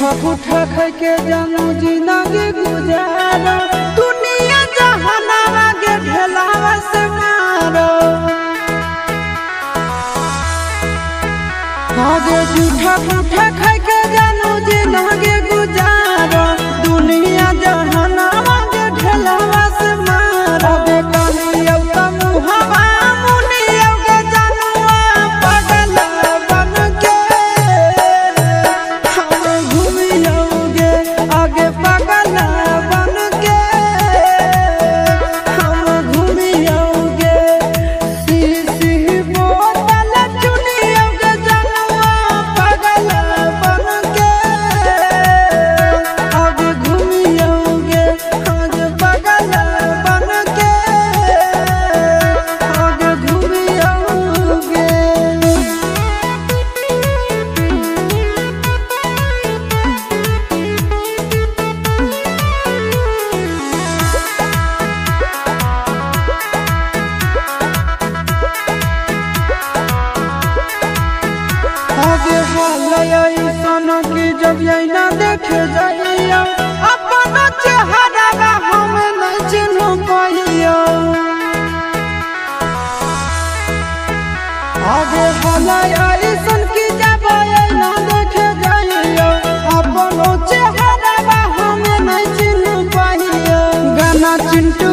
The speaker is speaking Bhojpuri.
झूठा पूठा खाई के जानू जिंदगी गुजारो दुनिया जहानावा के ढेलावा से मारो आगे झूठा पूठा खाई के जानू जिंदगी गुजारो दुनिया जहानावा के ढेलावा से मारो बेकानी अब का मुहावा जब ना देखे जाइया अपना चेहरा हम नहीं चिन्ह पाइया आगे ऐसन की जब ना देखे जाइया अपना चेहरा हम नहीं चिन्ह पाइया गाना चिंटू